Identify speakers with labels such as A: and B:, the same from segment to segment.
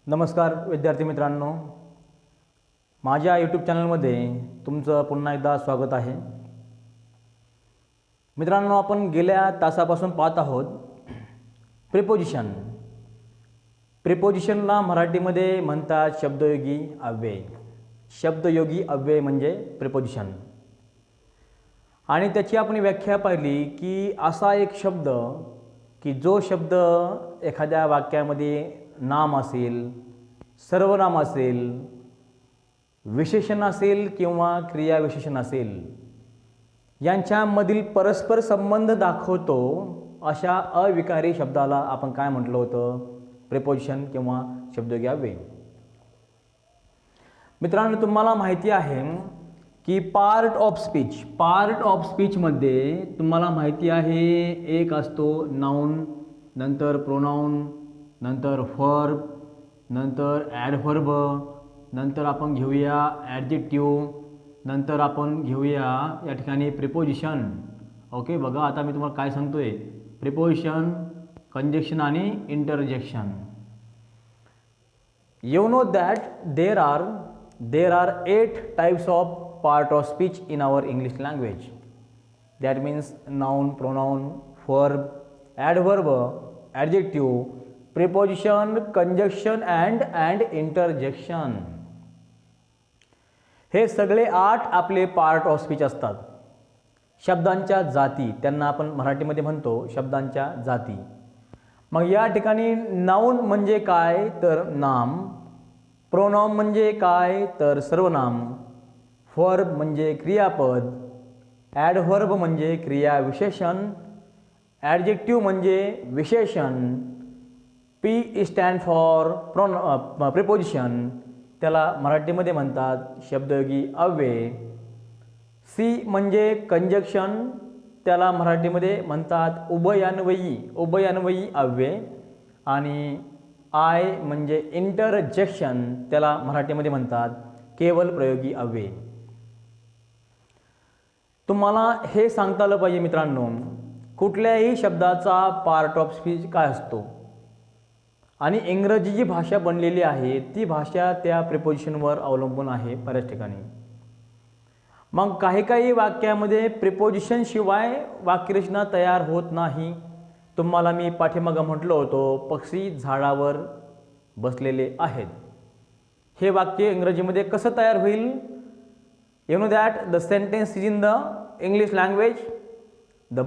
A: नमस्कार विद्यार्थी मित्रांनो, माझ्या यूट्यूब चॅनलमध्ये तुमचं पुन्हा एकदा स्वागत आहे. मित्रांनो, आपण गेल्या तासापासून पाहत आहोत प्रिपोजिशन. प्रिपोजिशनला मराठीमध्ये म्हणतात शब्दयोगी अव्यय. शब्दयोगी अव्यय म्हणजे प्रिपोजिशन. आणि त्याची आपण व्याख्या पाहिली की असा एक शब्द की जो शब्द एखाद्या वाक्यामध्ये नाम असेल, सर्वनाम असेल, विशेषण असेल किंवा क्रियाविशेषण असेल, यांच्यामधील परस्पर संबंध दाखवतो अशा अविकारी शब्दाला आपण काय म्हटलं होतं? प्रिपोजिशन किंवा शब्दयोगी अव्यय. मित्रांनो, तुम्हाला माहिती आहे की पार्ट ऑफ स्पीचमध्ये तुम्हाला माहिती आहे एक असतो नाउन, नंतर प्रोनाउन, नंतर वर्ब, नंतर ॲडव्हर्ब, नंतर आपण घेऊया ॲडजेक्टिव्ह, नंतर आपण घेऊया या ठिकाणी प्रिपोजिशन. ओके, बघा आता मी तुम्हाला काय सांगतोय. प्रिपोजिशन, कंजक्शन आणि interjection. You know that there are 8 types of part of speech in our English language. That means noun, pronoun, verb, adverb, adjective, preposition, conjunction and interjection. हे सगळे 8 आपले पार्ट ऑफ स्पीच असतात. शब्दांच्या जाती, त्यांना आपण मराठीमध्ये म्हणतो शब्दांच्या जाती. मग या ठिकाणी नाउन म्हणजे काय तर नाम, प्रोनाउन म्हणजे काय तर सर्वनाम, वर्ब म्हणजे क्रियापद, ॲडव्हर्ब म्हणजे क्रियाविशेषण, ॲडजेक्टिव्ह म्हणजे विशेषण, पी स्टँड फॉर प्रिपोजिशन, त्याला मराठीमध्ये म्हणतात शब्दयोगी अव्यय. सी म्हणजे कंजक्शन, त्याला मराठीमध्ये म्हणतात उभयान्वयी अव्यय. आणि आय म्हणजे इंटरजेक्शन, त्याला मराठीमध्ये म्हणतात केवल प्रयोगी अव्यय. तुम्हाला हे सांगता आलं पाहिजे मित्रांनो, कुठल्याही शब्दाचा पार्ट ऑफ स्पीच काय असतो. आणि इंग्रजी जी भाषा बनलेली आहे ती भाषा त्या प्रिपोजिशनवर अवलंबून आहे बऱ्याच ठिकाणी. मग काही वाक्यामध्ये प्रिपोजिशन शिवाय वाक्यरचना तयार होत नाही. तुम्हाला मी पाठीमागं म्हटलं होतं पक्षी झाडावर बसलेले आहेत. हे वाक्य इंग्रजीमध्ये कसं तयार होईल? You know that the sentence is in the English language. The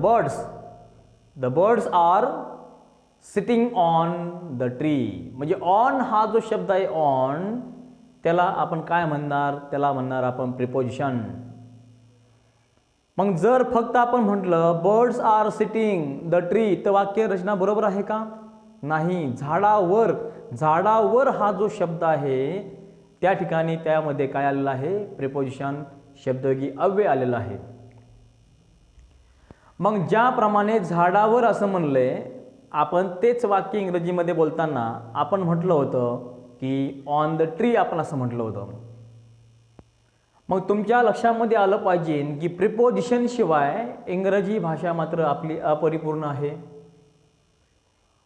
A: birds are sitting on the tree. म्हणजे on हा जो शब्द आहे on, त्याला आपण काय म्हणणार? त्याला म्हणणार आपण प्रिपोजिशन. मग जर फक्त आपण म्हटलं birds are sitting the tree, तर वाक्य रचना बरोबर आहे का? नाही. झाडावर हा जो शब्द आहे त्या ठिकाणी त्यामध्ये काय आलेलं आहे? प्रिपोजिशन, शब्दयोगी अव्यय आलेलं आहे. मग ज्याप्रमाणे झाडावर असं म्हणलंय, आपण तेच वाक्य इंग्रजीमध्ये बोलताना आपण म्हटलं होतं की ऑन द ट्री, आपण असं म्हटलं होतं. मग तुमच्या लक्षामध्ये आलं पाहिजे की प्रिपोजिशन शिवाय इंग्रजी भाषा मात्र आपली अपरिपूर्ण आहे.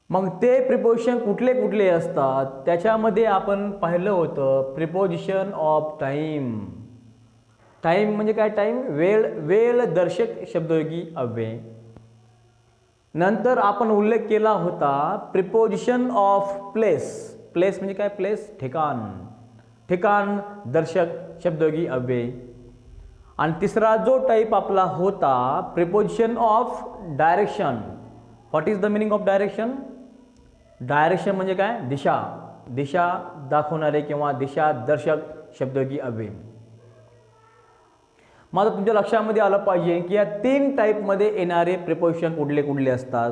A: मग ते प्रिपोजिशन कुठले असतात? त्याच्यामध्ये आपण पाहिलं होतं प्रिपोजिशन ऑफ टाईम. टाईम म्हणजे काय? टाईम, वेळ दर्शक शब्दयोगी अव्यय. नंतर आपण उल्लेख केला होता प्रिपोजिशन ऑफ प्लेस म्हणजे काय? प्लेस, ठिकाण दर्शक शब्दयोगी अव्यय. आणि तिसरा जो टाईप आपला होता preposition of direction. What is the meaning of direction? Direction म्हणजे काय? दिशा दाखवणारे किंवा दिशा दर्शक शब्दयोगी अव्यय. मग तुमच्या लक्षामध्ये आलं पाहिजे की या 3 टाईपमध्ये येणारे प्रिपोजिशन कुठले असतात.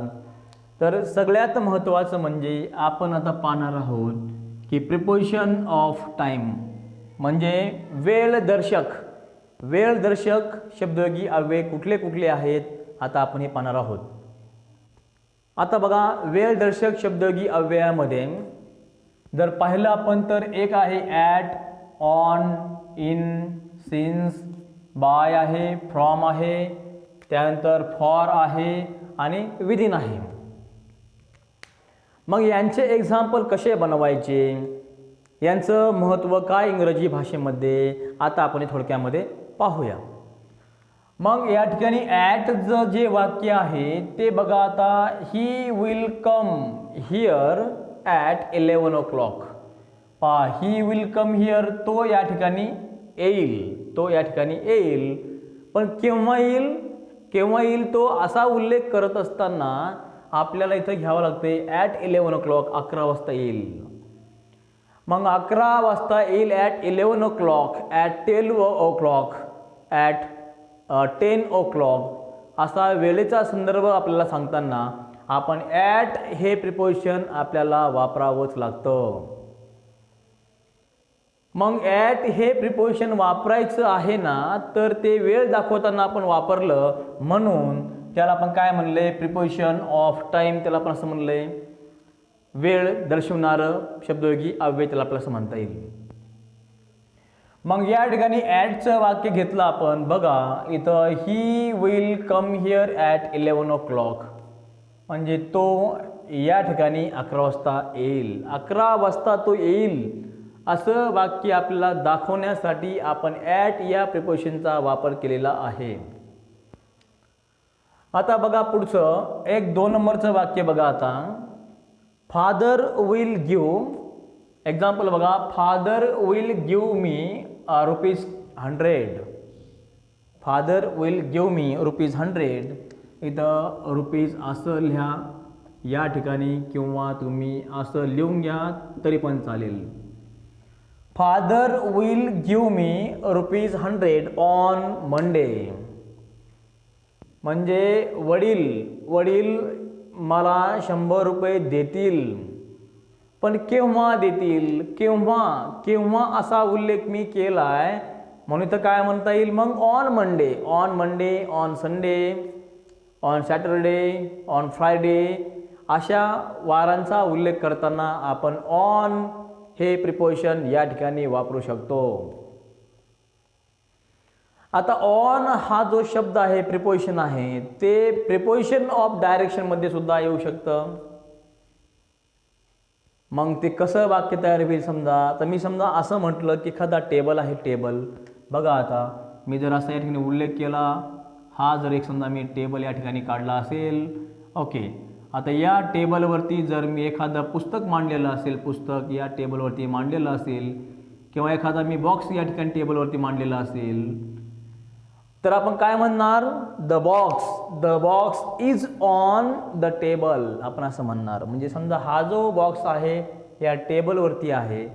A: तर सगळ्यात महत्त्वाचं म्हणजे आपण आता पाहणार आहोत की प्रिपोजिशन ऑफ टाईम म्हणजे वेळ दर्शक शब्दयोगी अव्यय कुठले आहेत, आता आपण हे पाहणार आहोत. आता बघा, वेळ दर्शक शब्दयोगी अव्ययामध्ये जर पाहिलं आपण तर एक आहे at, on, in, since, by आहे, फ्रॉम आहे, त्यानंतर फॉर आहे आणि विदिन आहे. मग यांचे एक्झाम्पल कसे बनवायचे? यांचं महत्त्व काय इंग्रजी भाषेमध्ये आता आपण थोडक्यामध्ये पाहूया. मग या ठिकाणी ॲटचं जे वाक्य आहे ते बघा आता, ही will come here at 11 o'clock. पहा, ही विल कम हिअर, तो या ठिकाणी येईल, तो या ठिकाणी येईल. पण केव्हा येईल, केव्हा येईल तो असा उल्लेख करत असताना आपल्याला इथं घ्यावं लागते ॲट 11 o'clock, 11 वाजता येईल. मग 11 वाजता येईल at 11 o'clock, at 12 o'clock, at 10 o'clock असा वेळेचा संदर्भ आपल्याला सांगताना आपण ॲट हे प्रिपोजिशन आपल्याला वापरावंच लागतं. मग ॲट हे प्रिपोजिशन वापरायचं आहे ना, तर ते वेळ दाखवताना आपण वापरलं म्हणून त्याला आपण काय म्हणले, प्रिपोजिशन ऑफ टाईम. त्याला आपण असं म्हणलंय, वेळ दर्शवणारं शब्दयोगी अव्यय त्याला आपल्याला असं म्हणता येईल. मग या ठिकाणी ॲटचं वाक्य घेतलं आपण, बघा इथं, ही will come here at 11 o'clock, म्हणजे तो या ठिकाणी 11 वाजता येईल, 11 वाजता तो येईल असं वाक्य आपल्याला दाखवण्यासाठी आपण ॲट या प्रिपोजिशनचा वापर केलेला आहे. आता बघा पुढचं 2 नंबरचं वाक्य बघा आता, फादर विल गिव्ह, एक्झाम्पल बघा, father will give me ₹100. Father will give me ₹100. इथं रुपीज असं लिहा या ठिकाणी, किंवा तुम्ही असं लिहून घ्या तरी पण चालेल. Father will give me ₹100 on Monday, म्हणजे वडील मला ₹100 देतील. पण केव्हा देतील, केव्हा असा उल्लेख मी केलाय म्हणून इथं काय म्हणता येईल मग, on Monday, on Sunday, on Saturday, on Friday अशा वारांचा उल्लेख करताना आपण ऑन हे प्रिपोजिशन या ठिकाणी वापरू शकतो. आता ऑन हा जो शब्द आहे, प्रिपोजिशन आहे, ते प्रिपोजिशन ऑफ डायरेक्शन मध्ये सुद्धा येऊ शकतं. मग ते कसं वाक्य तयार होईल, समजा तर मी असं म्हटलं की एखादा टेबल आहे, टेबल बघा आता मी जर असा या ठिकाणी उल्लेख केला, हा जर एक समजा मी टेबल या ठिकाणी काढला असेल, ओके. आता या टेबलवरती जर मी एखादं पुस्तक मांडलेलं असेल, पुस्तक या टेबलवरती मांडलेलं असेल, किंवा एखादा मी बॉक्स या ठिकाणी टेबलवरती मांडलेला असेल, तर आपण काय म्हणणार, the box is on the table आपण असं म्हणणार. म्हणजे समजा हा जो बॉक्स आहे या टेबलवरती आहे,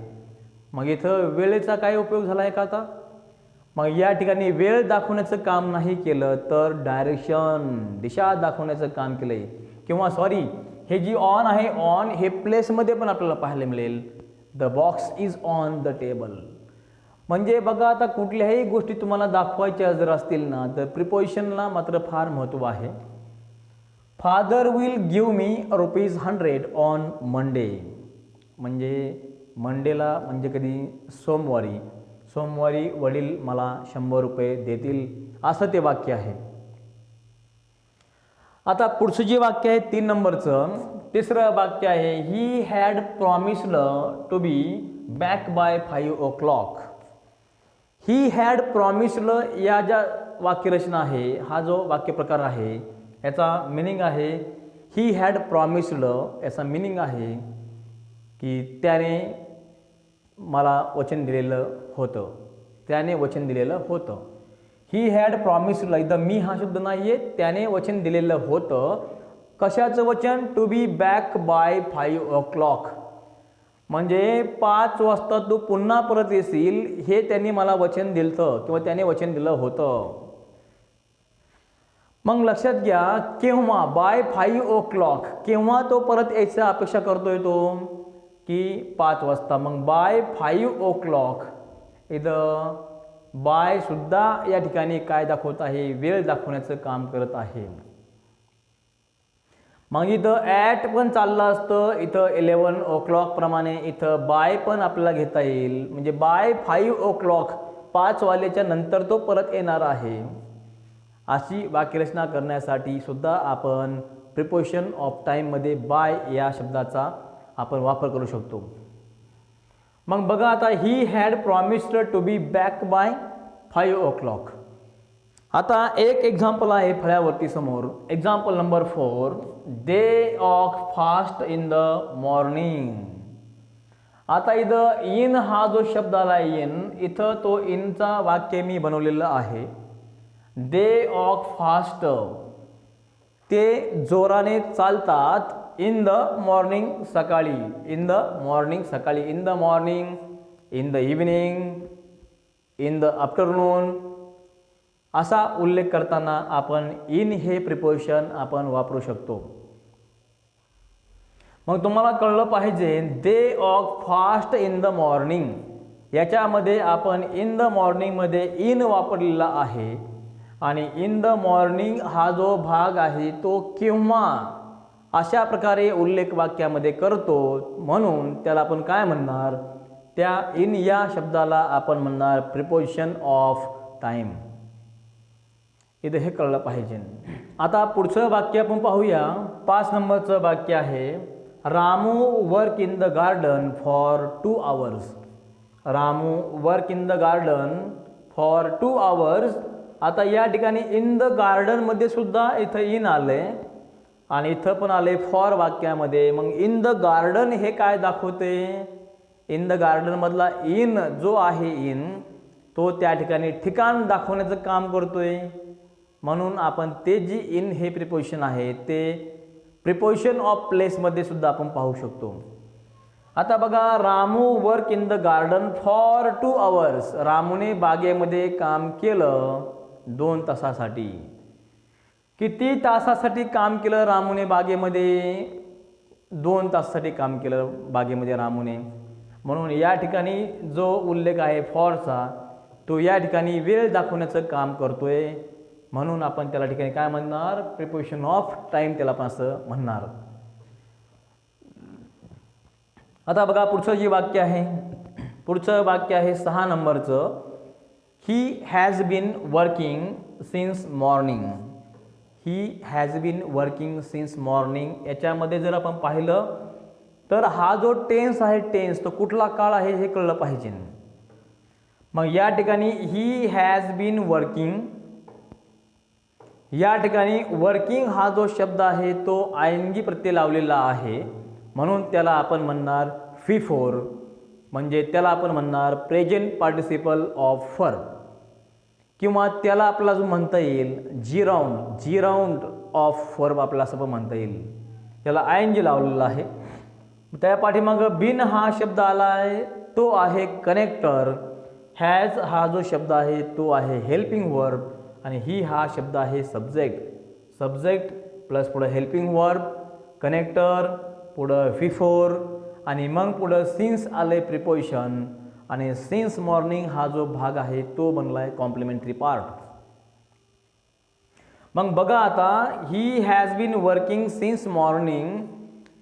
A: मग इथं वेळेचा काय उपयोग झाला आहे का आता, मग या ठिकाणी वेळ दाखवण्याचं काम नाही केलं तर डायरेक्शन, दिशा दाखवण्याचं काम केलंय. किंवा सॉरी, हे जी ऑन आहे, ऑन हे प्लेसमध्ये पण आपल्याला पाहायला मिळेल, the box is on the table. म्हणजे बघा आता कुठल्याही गोष्टी तुम्हाला दाखवायच्या जर असतील ना, तर प्रिपोजिशनला मात्र फार महत्त्व आहे. Father will give me ₹100 on Monday, म्हणजे मंडेला म्हणजे कधी, सोमवारी वडील मला ₹100 देतील असं ते वाक्य आहे. आता पुढचं जे वाक्य आहे 3 नंबरचं, तिसरं वाक्य आहे, he had promised to be back by 5 o'clock. He had promised या ज्या वाक्यरचना आहे, हा जो वाक्यप्रकार आहे, याचा मिनिंग आहे, ही हॅड प्रॉमिस्ड, याचा मिनिंग आहे की त्याने मला वचन दिलेलं होतं, त्याने वचन दिलेलं होतं. ही हॅड प्रॉमिस्ड, इथं मी हा शब्द नाही आहे, त्याने वचन दिलेलं होतं. कशाचं वचन, to be back by 5 o'clock, म्हणजे 5 वाजता तू पुन्हा परत येशील हे त्यांनी मला वचन दिलं, किंवा त्याने वचन दिलं होतं. मग लक्षात घ्या, केव्हा, बाय 5 o'clock, केव्हा तो परत यायची अपेक्षा करतोय तो, की 5 वाजता. मग बाय 5 o'clock, इथं बाय सुद्धा या ठिकाणी काय दाखवत आहे, वेळ दाखवण्याचं काम करत आहे. मग इथं ॲट पण चाललं असतं, इथं 11 o'clock प्रमाणे इथं बाय पण आपल्याला घेता येईल. म्हणजे बाय 5 o'clock, 5 वाजेच्या नंतर तो परत येणार आहे, अशी वाक्यरचना करण्यासाठी सुद्धा आपण प्रिपोजिशन ऑफ टाईममध्ये बाय या शब्दाचा आपण वापर करू शकतो. मग बघा आता he had promised to be back by 5 o'clock. आता एक एक्झाम्पल आहे फळ्यावरती समोर. Example number 4, they off fast in the morning. आता इथं इन हा जो शब्द आला इन, इथं तो इनचा वाक्य मी बनवलेलं आहे. दे ऑफ फास्ट, ते जोराने चालतात इन द मॉर्निंग सकाळी, इन द मॉर्निंग सकाळी, in the morning, in the evening, in the afternoon असा उल्लेख करताना आपण इन हे प्रिपोजिशन आपण वापरू शकतो. मग तुम्हाला कळलं पाहिजे they off fast in the morning, याच्यामध्ये आपण इन द मॉर्निंगमध्ये इन वापरलेला आहे आणि इन द मॉर्निंग हा जो भाग आहे तो केव्हा अशा प्रकारे उल्लेख वाक्यामध्ये करतो, म्हणून त्याला आपण काय म्हणणार, त्या इन या शब्दाला आपण म्हणणार प्रिपोजिशन ऑफ टाइम. इथे हे कळलं पाहिजे. आता पुढचं वाक्य आपण पाहूया. 5 नंबरचं वाक्य आहे, Ramu work in the garden for 2 hours. Ramu work in the garden for 2 hours. आता या ठिकाणी इन द गार्डनमध्ये सुद्धा इथं इन आले आणि इथं पण आले फॉर वाक्यामध्ये. मग इन द गार्डन हे काय दाखवते, इन द गार्डनमधला इन जो आहे इन, तो त्या ठिकाणी ठिकाण दाखवण्याचं काम करतोय, म्हणून आपण ते जी इन हे प्रिपोजिशन आहे ते प्रिपोजिशन ऑफ प्लेसमध्ये सुद्धा आपण पाहू शकतो. आता बघा, Ramu work in the garden for 2 hours. रामूने बागेमध्ये काम केलं 2 तासासाठी. किती तासासाठी काम केलं रामूने बागेमध्ये, 2 तासासाठी काम केलं बागेमध्ये रामूने. म्हणून या ठिकाणी जो उल्लेख आहे फॉरचा, तो या ठिकाणी वेळ दाखवण्याचं काम करतोय, म्हणून आपण त्याला ठिकाणी काय म्हणणार, प्रिपोजिशन ऑफ टाइम त्याला आपण असं म्हणणार. आता बघा पुढचं जे वाक्य आहे, पुढचं वाक्य आहे 6 नंबरचं, he has been working since morning. He has been working since morning. याच्यामध्ये जर आपण पाहिलं तर हा जो टेन्स आहे, टेन्स तो कुठला काळ आहे हे कळलं पाहिजे. मग या ठिकाणी ही हॅज बीन वर्किंग, या ठिकाणी वर्किंग हा जो शब्द आहे तो आयनगी प्रत्यय लावलेला आहे, म्हणून त्याला आपण म्हणणार बिफोर, म्हणजे त्याला आपण म्हणणार प्रेझेंट पार्टिसिपल ऑफ वर्क, किंवा त्याला आपल्याला जो म्हणता येईल जी राऊंड ऑफ वर्ब आपल्याला असं पण म्हणता येईल. त्याला आयनजी लावलेला आहे. त्या पाठीमागं बिन हा शब्द आला आहे, तो आहे कनेक्टर. हॅज हा जो शब्द आहे तो आहे हेल्पिंग वर्ब आणि ही हा शब्द आहे सब्जेक्ट. सब्जेक्ट प्लस पुढं हेल्पिंग वर्ब, कनेक्टर, पुढं बिफोर आणि मग पुढं सिन्स आले प्रिपोजिशन आणि सिन्स मॉर्निंग हा जो भाग आहे तो बनला आहे कॉम्प्लिमेंटरी पार्ट. मग बघा आता, he has been working since morning,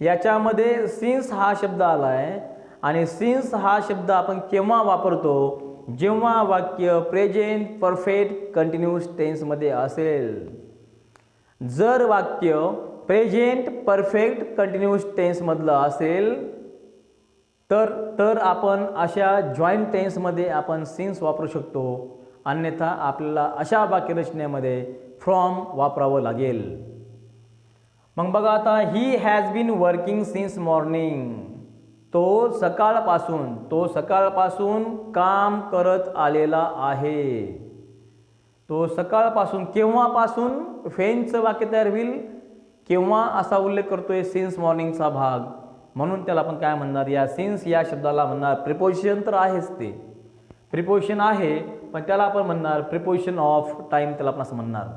A: याच्यामध्ये सिन्स हा शब्द आला आहे आणि सिन्स हा शब्द आपण केव्हा वापरतो, जेव्हा वाक्य प्रेझेंट परफेक्ट कंटिन्यूस टेन्समध्ये असेल. जर वाक्य प्रेझेंट परफेक्ट कंटिन्यूस टेन्समधलं असेल तर आपण अशा जॉईंट टेन्समध्ये आपण सिन्स वापरू शकतो, अन्यथा आपल्याला अशा वाक्यरचनेमध्ये फ्रॉम वापरावं लागेल. मग बघा आता, he has been working since morning. तो सकाळपासून काम करत आलेला आहे. तो सकाळपासून, केव्हापासून फेनचं वाक्य तयार होईल, केव्हा असा उल्लेख करतोय सिन्स मॉर्निंगचा भाग, म्हणून त्याला आपण काय म्हणणार, या सिन्स या शब्दाला म्हणणार प्रिपोजिशन तर आहेच, ते प्रिपोजिशन आहे, पण त्याला आपण म्हणणार प्रिपोजिशन ऑफ टाइम, त्याला आपण असं म्हणणार.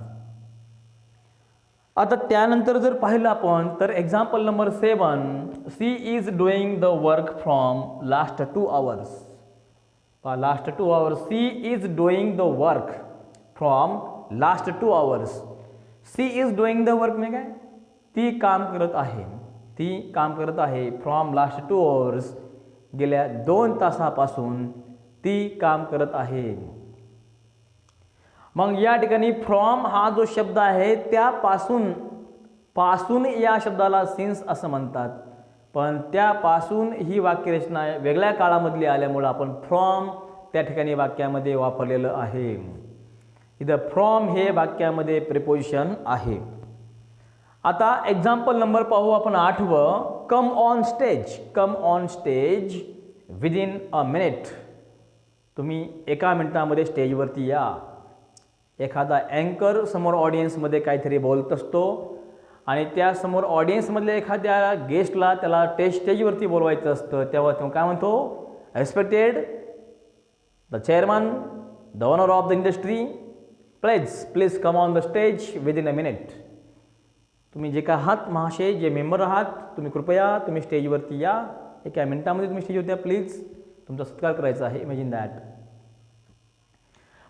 A: आता त्यानंतर जर पाहिलं आपण तर example number 7, she is doing the work from last 2 hours. Last 2 hours, she is doing the work from last 2 hours. She is doing the work म्हणजे काय, ती काम करत आहे, ती काम करत आहे फ्रॉम लास्ट 2 hours, गेल्या 2 तासापासून ती काम करत आहे. मग या ठिकाणी फ्रॉम हा जो शब्द आहे त्यापासून या शब्दाला सिन्स असं म्हणतात. पण त्यापासून ही वाक्यरचना वेगळ्या काळामधली आल्यामुळं आपण फ्रॉम त्या ठिकाणी वाक्यामध्ये वापरलेलं आहे. इथं फ्रॉम हे वाक्यामध्ये प्रिपोजिशन आहे. आता एक्झाम्पल नंबर पाहू आपण 8. Come on stage. Come on stage within a minute. तुम्ही एका मिनिटामध्ये स्टेजवरती या. एखादा अँकर समोर ऑडियन्समध्ये काहीतरी बोलत असतो आणि त्यासमोर ऑडियन्समधल्या एखाद्या गेस्टला त्याला स्टेजवरती बोलवायचं असतं, तेव्हा तो काय म्हणतो, respected the chairman, the owner of the industry, please come on the stage within a minute. तुम्ही जे काय आहात महाशय, जे मेंबर आहात, तुम्ही कृपया तुम्ही स्टेजवरती या. एका मिनिटामध्ये तुम्ही स्टेजवरती या प्लीज. तुमचा सत्कार करायचा आहे. Imagine that.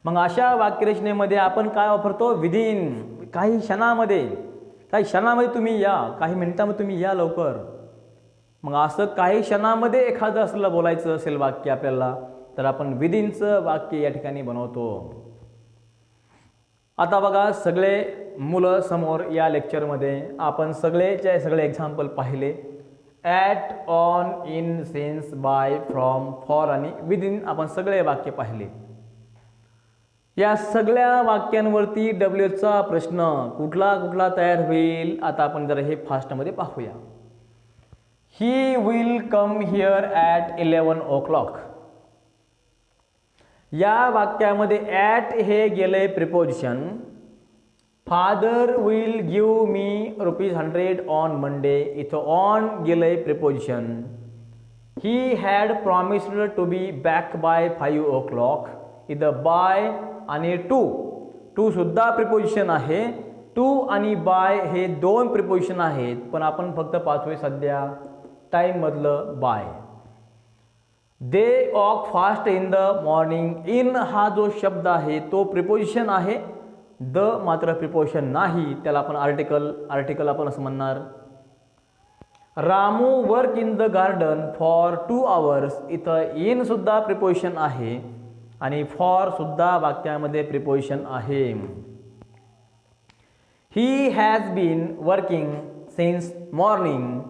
A: मग अशा वाक्यरचनेमध्ये आपण काय वापरतो, विदिन. काही क्षणामध्ये तुम्ही या, काही मिनिटामध्ये तुम्ही या लवकर. मग असं काही क्षणामध्ये एखादं असलं बोलायचं असेल वाक्य आपल्याला, तर आपण विदिनचं वाक्य या ठिकाणी बनवतो. आता बघा, सगळे मुलं समोर या लेक्चरमध्ये आपण सगळेच्या सगळे एक्झाम्पल पाहिले. At, on, in, since, by, from, for आणि विदिन आपण सगळे वाक्य पाहिले. या सगळ्या वाक्यांवरती डब्ल्यूचा प्रश्न कुठला तयार होईल. आता आपण जरा हे फास्टमध्ये पाहूया. He will come here at 11 o'clock. या वाक्यामध्ये ॲट हे गेले preposition. Father will give me ₹100 on Monday. इथं ऑन गेले preposition. He had promised to be back by 5 o'clock. इथं बाय आणि टू सुद्धा प्रिपोजिशन आहे. टू आणि बाय हे दोन प्रिपोजिशन आहेत, पण आपण फक्त पाचवे सध्या टाईममधलं by. They walk fast in the morning. In हा जो शब्द आहे तो प्रिपोजिशन आहे. द मात्र प्रिपोजिशन नाही, त्याला आपण आर्टिकल आपण असं म्हणणार. Ramu work in the garden for 2 hours. इथं इन सुद्धा प्रिपोजिशन आहे आणि फॉर सुद्धा वाक्यामध्ये प्रिपोजिशन आहे. He has been working since morning.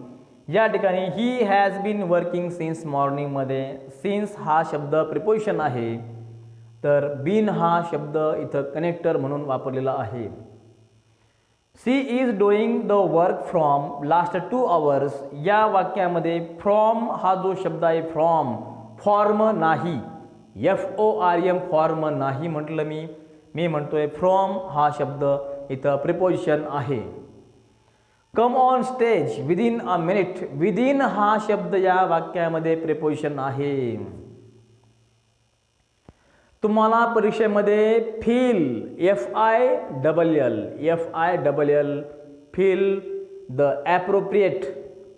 A: या ठिकाणी he has been working since मॉर्निंगमध्ये सिन्स हा शब्द प्रिपोजिशन आहे, तर बीन हा शब्द इथं कनेक्टर म्हणून वापरलेला आहे. She is doing the work from last 2 hours. या वाक्यामध्ये फ्रॉम हा जो शब्द आहे, फ्रॉम, फॉर्म नाही, FORM फॉर्म नाही म्हटलं मी म्हणतोय फ्रॉम हा शब्द इथं प्रिपोजिशन आहे. Come on stage within a minute. Within हा शब्द या वाक्यामध्ये प्रिपोजिशन आहे. तुम्हाला परीक्षेमध्ये feel, FILL feel the appropriate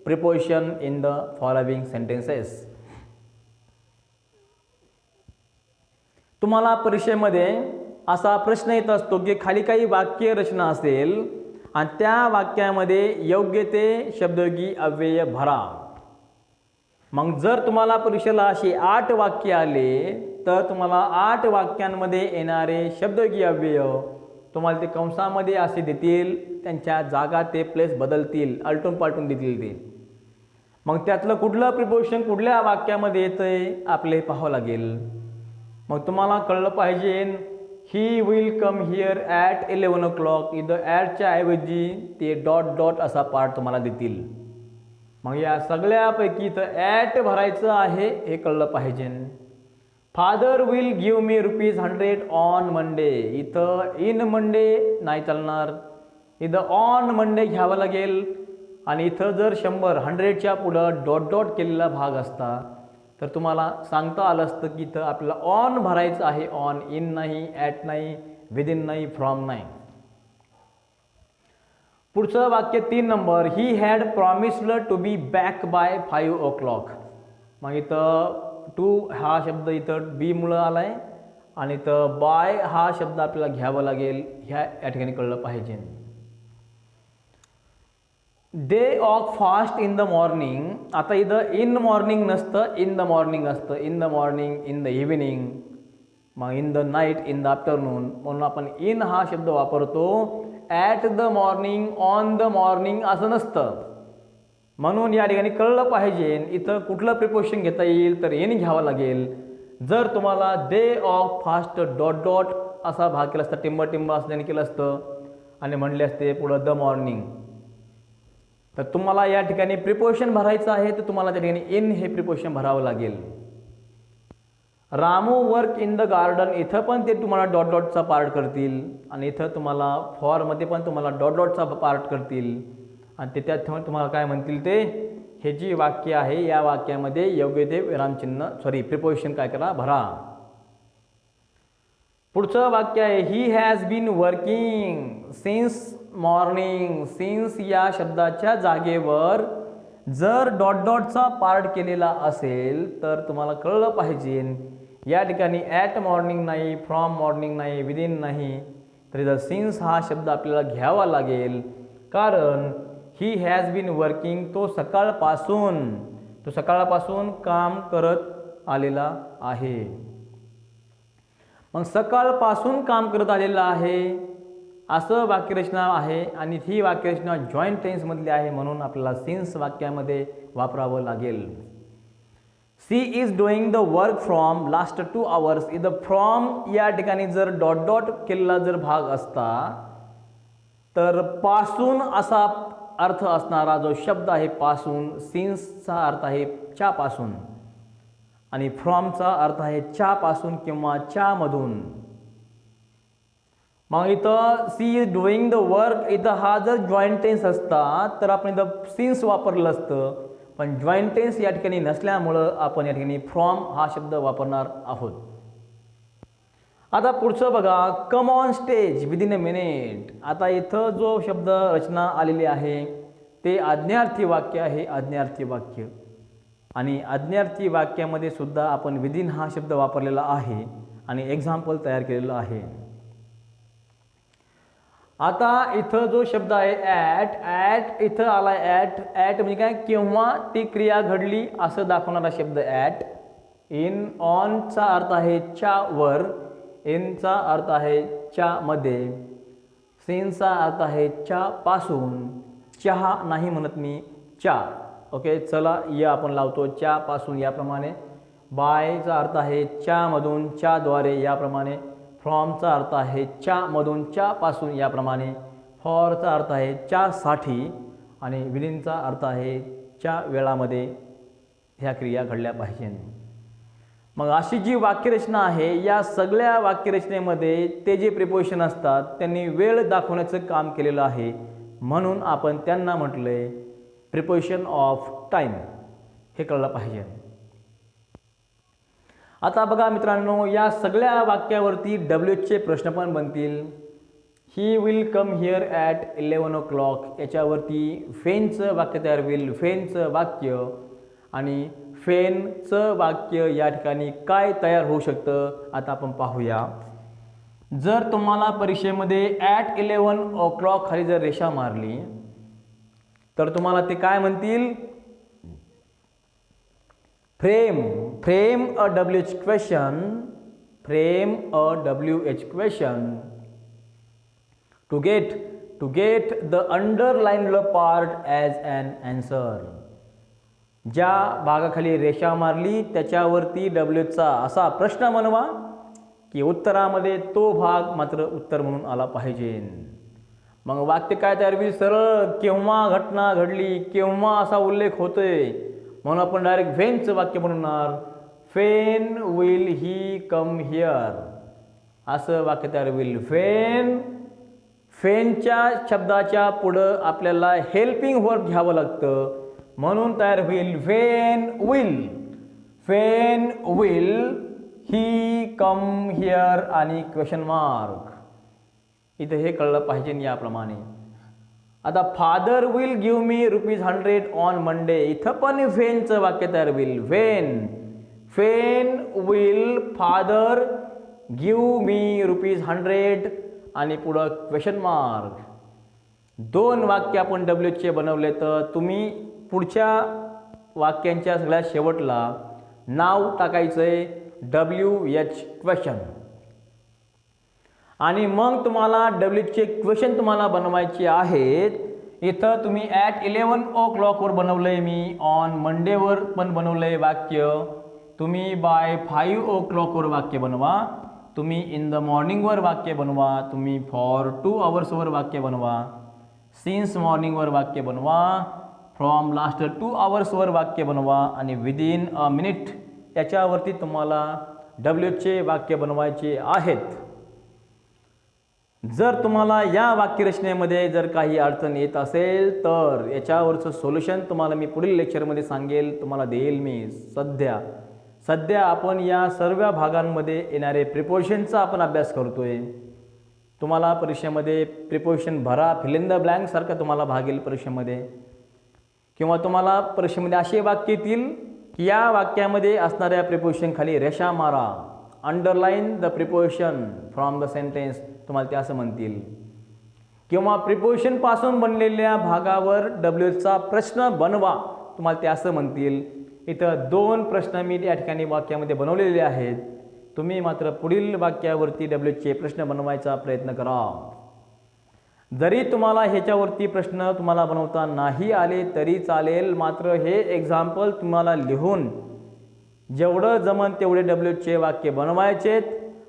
A: preposition in the following sentences. तुम्हाला परीक्षेमध्ये असा प्रश्न येत असतो की खाली काही वाक्य रचना असेल आणि त्या वाक्यामध्ये योग्य ते शब्दयोगी अव्यय भरा. मग जर तुम्हाला परीक्षेला अशी 8 वाक्य आले तर तुम्हाला 8 वाक्यांमध्ये येणारे शब्दयोगी अव्यय तुम्हाला ते कंसामध्ये असे देतील, त्यांच्या जागा ते प्लेस बदलतील, आलटून पालटून देतील ते. मग त्यातलं कुठलं प्रिपोजिशन कुठल्या वाक्यामध्ये येतंय आपले पाहावं लागेल. मग तुम्हाला कळलं पाहिजे ही will come here at 11 o'clock. इथं ॲटच्या ऐवजी ते डॉट असा पार्ट तुम्हाला देतील. मग या सगळ्यापैकी इथं ॲट भरायचं आहे हे कळलं पाहिजे. Father will give me ₹100 on Monday. इथं इन मंडे नाही चालणार, इथं ऑन मंडे घ्यावं लागेल. आणि इथं जर 100च्या पुढं डॉट केलेला भाग असता तर तुम्हाला सांगता आलं असतं की इथं आपल्याला ऑन भरायचं आहे. ऑन, इन नाही, ॲट नाही, विदिन नाही, फ्रॉम नाही. पुढचं वाक्य 3 number. He had promised to be back by 5 o'clock. मग इथं टू हा शब्द इथं बी मुळे आलाय आणि इथं बाय हा शब्द आपल्याला घ्यावा लागेल. या ठिकाणी कळलं पाहिजे. They walk fast in the morning. आता इथं इन मॉर्निंग नसतं, इन द मॉर्निंग असतं. In the morning, in the evening, मग in the night, in the afternoon, म्हणून आपण इन हा शब्द वापरतो. At the morning, on the morning असं नसतं. म्हणून या ठिकाणी कळलं पाहिजे इथं कुठलं प्रिपोजिशन घेता येईल तर एनी घ्यावं लागेल. जर तुम्हाला दे ऑफ फास्ट डॉट डॉट असा भाग केला असता, टिंब टिंब असल्याने केलं असतं आणि म्हणले असते पुढं द मॉर्निंग, तर तुम्हाला या ठिकाणी प्रिपोजिशन भरायचं आहे तर तुम्हाला त्या ठिकाणी इन हे प्रिपोजिशन भरावं लागेल. Ramu work in the garden, इथं पण ते तुम्हाला डॉट डॉटचा पार्ट करतील आणि इथं तुम्हाला फॉरमध्ये पण तुम्हाला डॉट डॉटचा पार्ट करतील आणि त्यात तुम्हाला काय म्हणतील ते हे जी वाक्य आहे या वाक्यामध्ये योग्य ते विरामचिन्ह प्रिपोजिशन काय करा भरा. पुढचं वाक्य आहे he has been working since morning. Since या शब्दाच्या जागेवर जर डॉट डॉटचा पार्ट केलेला असेल तर तुम्हाला कळलं पाहिजे या ठिकाणी ॲट मॉर्निंग नाही, फ्रॉम मॉर्निंग नाही, विदिन नाही, तर इथं सिन्स हा शब्द आपल्याला घ्यावा लागेल. कारण ही हॅज बीन वर्किंग तो सकाळपासून काम करत आलेला आहे. मग सकाळपासून काम करत आलेला आहे असं वाक्यरचना आहे आणि ही वाक्यरचना जॉईंट टेन्समधली आहे म्हणून आपल्याला सिन्स वाक्यामध्ये वापरावं लागेल. She is doing the work from last 2 hours. इथं फ्रॉम या ठिकाणी जर डॉट डॉट केलेला जर भाग असता तर पासून असा अर्थ असणारा जो शब्द आहे पासून, सिन्सचा अर्थ आहे च्यापासून आणि फ्रॉमचा अर्थ आहे च्यापासून किंवा च्यामधून. मग इथं she is doing the work, इथं हा जर जॉईंट टेन्स असता तर आपण इथं सिन्स वापरलं असतं, पण जॉईंट टेन्स या ठिकाणी नसल्यामुळं आपण या ठिकाणी फ्रॉम हा शब्द वापरणार आहोत. आता पुढचं बघा, come on stage within a minute. आता इथं जो शब्द रचना आलेली आहे ते आज्ञार्थी वाक्य आहे, आज्ञार्थी वाक्य. आणि आज्ञार्थी वाक्यामध्ये सुद्धा आपण विदिन हा शब्द वापरलेला आहे आणि एक्झाम्पल तयार केलेलं आहे. आता इथं जो शब्द आहे ॲट इथं आला ॲट म्हणजे काय, केव्हा ती क्रिया घडली असं दाखवणारा शब्द ॲट. इन ऑनचा अर्थ आहे च्या वर, इनचा अर्थ आहे च्या मध्ये, सिनचा अर्थ आहे च्या पासून, चहा नाही म्हणत मी च्या. ओके, चला या आपण लावतो च्या पासून याप्रमाणे. बायचा अर्थ आहे च्या मधून, च्या द्वारे याप्रमाणे. फ्रॉमचा अर्थ आहे च्या मधून, च्या पासून याप्रमाणे. फॉरचा अर्थ आहे च्या साठी आणि विदिनचा अर्थ आहे च्या वेळामध्ये ह्या क्रिया घडल्या पाहिजे. मग अशी जी वाक्यरचना आहे या सगळ्या वाक्यरचनेमध्ये ते जे प्रिपोजिशन असतात त्यांनी वेळ दाखवण्याचं काम केलेलं आहे म्हणून आपण त्यांना म्हटलंय प्रिपोजिशन ऑफ टाइम. हे कळलं पाहिजे. आता बघा मित्रांनो, या सगळ्या वाक्यावरती डब्ल्यूचे प्रश्न पण बनतील. ही will come here at 11 o'clock याच्यावरती फेनचं वाक्य तयार होईल. फेनचं वाक्य आणि फेनचं वाक्य या ठिकाणी काय तयार होऊ शकतं आता आपण पाहूया. जर तुम्हाला परीक्षेमध्ये ॲट 11 o'clock खाली जर रेषा मारली तर तुम्हाला ते काय म्हणतील, frame a WH question, frame a WH question to get the underlined part as an answer. ज्या भागाखाली रेषा मारली त्याच्यावरती डब्ल्यूचा असा प्रश्न बनवा की उत्तरामध्ये तो भाग मात्र उत्तर म्हणून आला पाहिजे. मग वाक्य काय तयार होईल, सरळ केव्हा घटना घडली, केव्हा असा उल्लेख होतोय म्हणून आपण डायरेक्ट व्हेनचं वाक्य बनवणार. फेन विल ही कम हिअर असं वाक्य तयार होईल. फेनच्या शब्दाच्या पुढं आपल्याला हेल्पिंग वर्ब घ्यावं लागतं म्हणून तयार होईल when will he come here आणि क्वेश्चन मार्क. इथं हे कळलं पाहिजे याप्रमाणे. आता father will give me ₹100 on Monday. इथं पण व्हेनचं वाक्य तयार होईल. When will father give me ₹100 आणि पुढं क्वेश्चन मार्क. 2 वाक्य आपण डब्ल्यूचे बनवले तर तुम्ही पुढच्या वाक्यांच्या सगळ्या शेवटला नाव टाकायचंय WH क्वेश्चन आणि मग तुम्हाला डब्ल्यूचे क्वेश्चन तुम्हाला बनवायचे आहेत. इथं तुम्ही ॲट 11 o'clockवर बनवलं आहे मी, ऑन मंडेवर पण बनवलं आहे वाक्य. तुम्ही बाय 5 o'clockवर वाक्य बनवा, तुम्ही इन द मॉर्निंगवर वाक्य बनवा, तुम्ही फॉर 2 hours वाक्य बनवा, सिन्स मॉर्निंगवर वाक्य बनवा, फ्रॉम लास्ट 2 hours वाक्य बनवा आणि विदिन अ मिनिट याच्यावरती तुम्हाला डब्ल्यूचे वाक्य बनवायचे आहेत. जर तुम्हाला या वाक्यरचनेमध्ये जर काही अडचण येत असेल तर याच्यावरचं सोल्युशन तुम्हाला मी पुढील लेक्चरमध्ये सांगेल, तुम्हाला देईल मी. सध्या आपण या सर्व भागांमध्ये येणारे प्रिपोजिशनचा आपण अभ्यास करतोय. तुम्हाला परीक्षेमध्ये प्रिपोजिशन भरा, फिल इन द ब्लँक सारखं तुम्हाला भाग येईल परीक्षेमध्ये, किंवा तुम्हाला परीक्षेमध्ये असे वाक्य येतील की या वाक्यामध्ये असणाऱ्या प्रिपोजिशन खाली रेषा मारा, underline the preposition from the sentence, तुम्हाला ते असं म्हणतील. किंवा प्रिपोजिशनपासून बनलेल्या भागावर डब्ल्यूचा प्रश्न बनवा, तुम्हाला ते असं म्हणतील. इथं 2 प्रश्न मी या ठिकाणी वाक्यामध्ये बनवलेले आहेत. तुम्ही मात्र पुढील वाक्यावरती डब्ल्यूचे प्रश्न बनवायचा प्रयत्न करा. जरी तुम्हाला ह्याच्यावरती प्रश्न तुम्हाला बनवता नाही आले तरी चालेल, मात्र हे एक्झाम्पल तुम्हाला लिहून जेवढं जमन तेवढे डब्ल्यूचे वाक्य बनवायचेत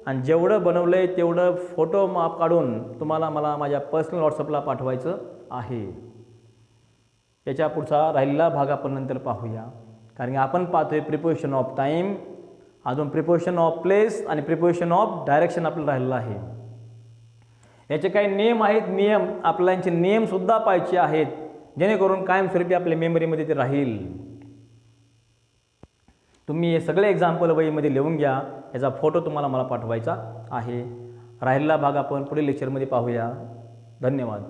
A: आणि जेवढं बनवलं आहे तेवढं फोटो माप काढून तुम्हाला मला माझ्या पर्सनल व्हॉट्सअपला पाठवायचं आहे. याच्या पुढचा राहिलेला भाग आपण नंतर पाहूया, कारण आपण पाहतोय प्रिपोजिशन ऑफ टाईम, अजून प्रिपोजिशन ऑफ प्लेस आणि प्रिपोजिशन ऑफ डायरेक्शन आपल्याला राहिलेलं आहे. याचे काही नियम आहेत, नियम आपल्याला यांचे नियमसुद्धा पाहिजे आहेत, जेणेकरून कायमस्वरूपी आपल्या मेमरीमध्ये ते राहील. तुम्ही हे सगळे एक्झाम्पल वहीमध्ये लिहून घ्या, याचा फोटो तुम्हाला मला पाठवायचा आहे. राहिलेला भाग आपण पुढील लेक्चरमध्ये पाहूया. धन्यवाद.